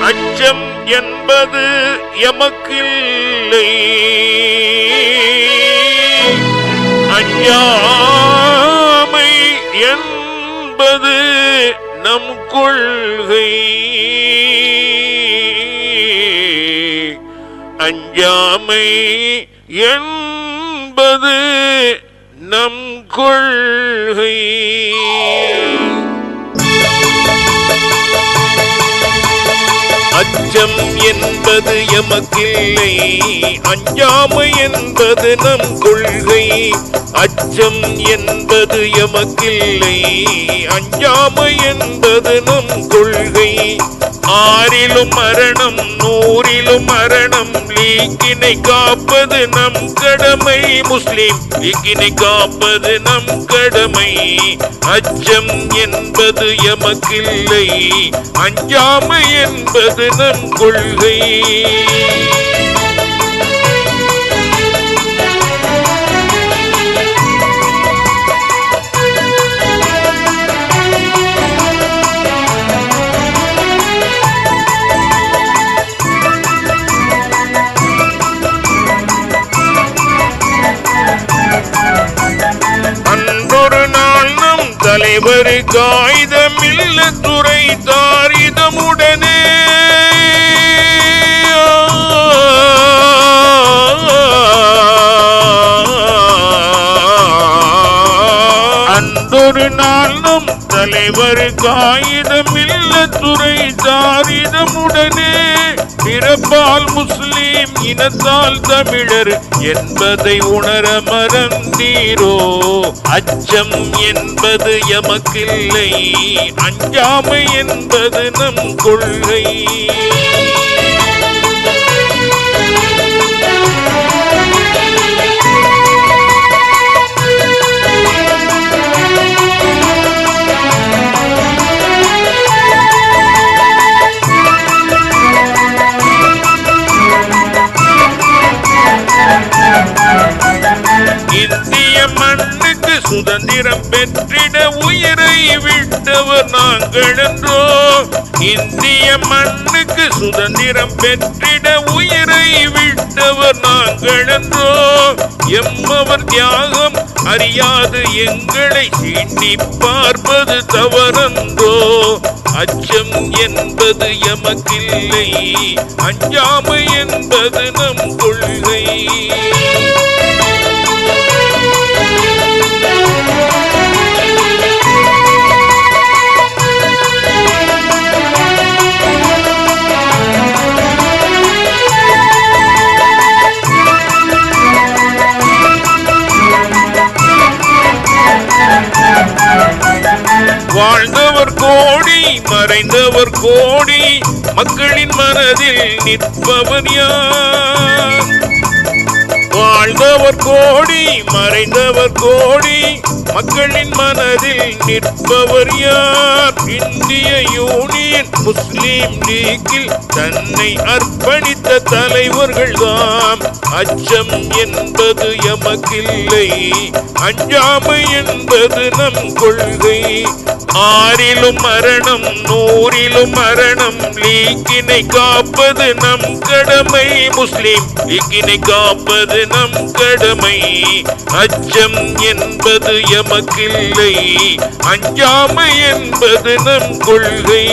அச்சம் என்பது எமக்கில்லை, அஞ்சாமை என்பது நம் கொள்கை, அஞ்சாமை என்பது நம் கொள்கை. அச்சம் என்பது எமக்கில்லை, அஞ்சாமை என்பது நம் கொள்கை, அச்சம் என்பது எமக்கில்லை, அஞ்சாமை என்பது நம் கொள்கை. ஆறிலும் மரணம் நூறிலும் மரணம், லீக்கினை காப்பது நம் கடமை, முஸ்லிம் லீக்கினை காப்பது நம் கடமை. அச்சம் என்பது எமக்கில்லை, அஞ்சாமை என்பது நம் கொள்கை. தலைவருக்கு ஆயுதமில்ல துறை தாரிதமுடனே, அன்றொரு நாள் நம் தலைவருக்கு ஆயுதமில்ல துறை தாரிதமுடனே, பிறப்பால் முஸ்லிம் இனத்தால் தமிழர் என்பதை உணர மறந்தீரோ. அச்சம் என்பது எமக்கில்லை, அஞ்சாமை என்பது நம் கொள்கை. இந்திய மண்ணுக்கு சுதந்திரம் பெற்றிட உயிரை விட்டவர் நாங்கள் என்றோ, இந்திய மண்ணுக்கு சுதந்திரம் பெற்றிட உயிரை விட்டவர் நாங்கள் என்றோ, எம்மவர் தியாகம் அறியாது எங்களை சீண்டி பார்ப்பது தவறன்றோ. அச்சம் என்பது எமக்கில்லை, அஞ்சாமை என்பது நம் கொள்கை. வாழ்ந்தவர் கோடி மறைந்தவர் கோடி, மக்களின் மனதில் நிற்பவர் யார்? வாழ்ந்தவர் கோடி மறைந்தவர் கோடி, மக்களின் மனதில் நிற்பவர் யார்? இந்திய யூனியன் முஸ்லிம் லீக்கில் தன்னை அர்ப்பணித்த தலைவர்கள் தாம். அச்சம் என்பது எமக்கில்லை, அஞ்சாமை என்பது நம் கொள்கை. ஆறிலும் மரணம் நூறிலும் மரணம், லீக்கினை காப்பது நம் கடமை, முஸ்லிம் லீக்கினை காப்பது நம் கடமை. அச்சம் என்பது எமக்கில்லை, அஞ்சாமை என்பது நம் கொள்கை.